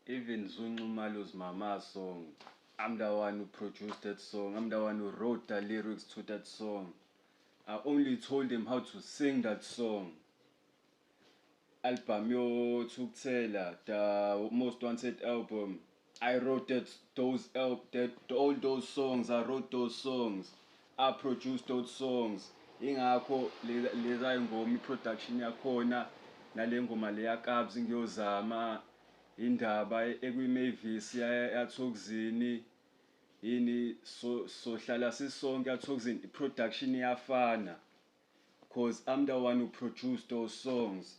Even Zuncu Malo's Mama song, I'm the one who produced that song. I'm the one who wrote the lyrics to that song. I only told him how to sing that song. Album yo Thukuthela, the most wanted album. I wrote all those songs. I wrote those songs. I produced those songs. Ingakho leza ingoma production yakhona nale ngoma leya Kabs ngiyozama indaba ekwiMavis yaThokozini yini sohlala sisonke yaThokozini production iyafana cause I'm the one who produced those songs.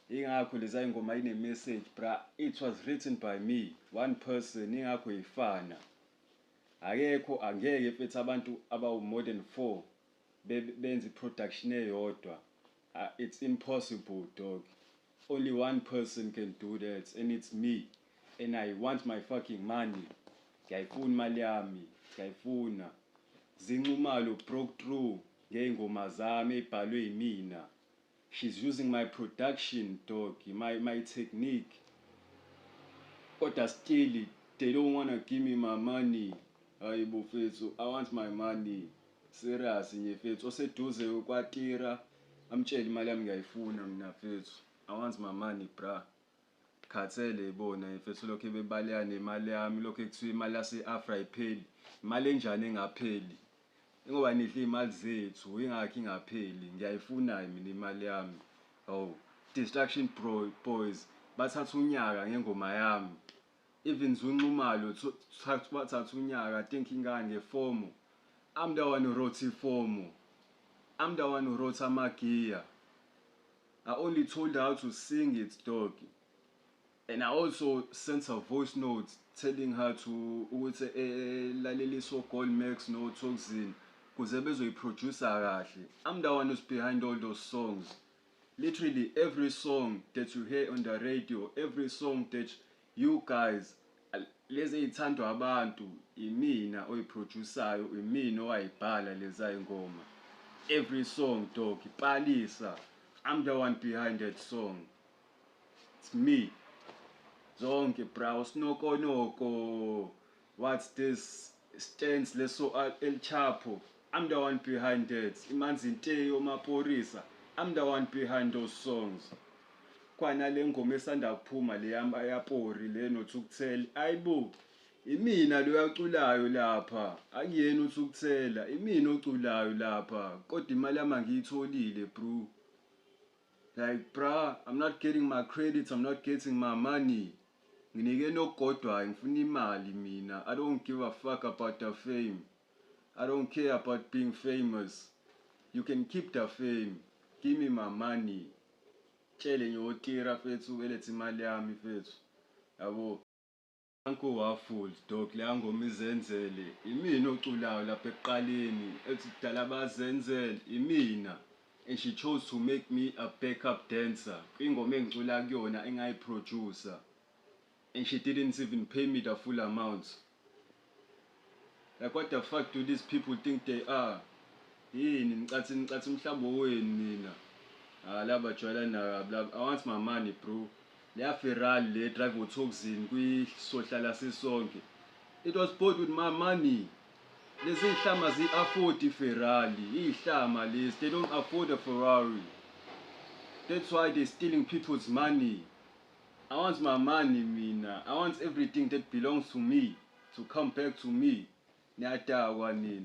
Ingakho leza ingoma ine message bra, it was written by me, one person. Ingakho ifana angeke mfethu abantu abawu more than 4 benze production eyodwa. It's impossible, dog. Only one person can do that, and it's me. And I want my fucking money. Ngiyayifuna imali yami, ngiyayifuna. Zincu Malo broke through ngey'ngoma zami ey'bhalwe yimina. She's using my production, dog, my technique. Kodwa still, they don't want to give me my money. Hayibo mfethu, I want my money. Serious nje mfethu, oseduze ukwatira, amtshela imali yami ngiyayifuna mina mfethu. I want my money, bra. Khathele ibona mfethu lokho bebalekana nemali yami, lokho ekuthiwa imali yase-Afra ipheli. Imali enjani engapheli? Ngoba nidla imali zethu, ingakho ingapheli. Ngiyayifuna mina imali yami. Oh, Distraction Boys bathatha unyaka ngengoma yami. Even Zuncu Malo bathatha unyaka, I think ingange Fomo. I'm the one who wrote Fomo. I'm the one who wrote Amagia. I only told her how to sing it, dog. And I also sent her voice notes telling her to laleliso Gold Max no Thokozini kuze bezoyiproducer kahle. I'm the one who's behind all those songs. Literally every song that you hear on the radio, every song that you guys lezi ey'thandwa abantu, imina oyiproducayo, imina owayibhala leza ingoma. Every song, dog, Palisa, I'm the one behind that song. It's me. Zonke bra, Snokonoko. What's this? Stands leso El Chapo. I'm the one behind that. Imanzinteyo Maporisa. I'm the one behind those songs. Kwana le ngoma esanda kuphuma le yamba yapori le noThukuthela. Ayibo. Imina lo yaculayo lapha. Akuyena uThukuthela. Imina oculayo lapha. Kodwa imali yami ngiyitholile, bro. Like, bra, I'm not getting my credits, I'm not getting my money. Nginike nogodwayo, ngifuna imali mina. I don't give a fuck about the fame. I don't care about being famous. You can keep the fame. Give me my money. Tshele ngiyotira fethu elethe imali yami fethu. Yabo. Uncle Waffles, dog, leya ngoma izenzele. Imina oculayo lapha ekuqaleni. Ethi kudala bazenzele, imina. And she chose to make me a backup dancer. Ingoma engicula kuyona engayiproducer. And she didn't even pay me the full amount. Like, what the fuck do these people think they are? Yini ngicathi mhlawumbe wenu mina. Laba jwayela na I want my money, bro. Leya Ferrari le drive uThokozini kwisohlala sisonke. It was bought with my money. Lezi ihlama zi-afford iFerrari. Ihlama lezi, they don't afford a Ferrari. That's why they're stealing people's money. I want my money, mina. I want everything that belongs to me to come back to me. Nyata wanina.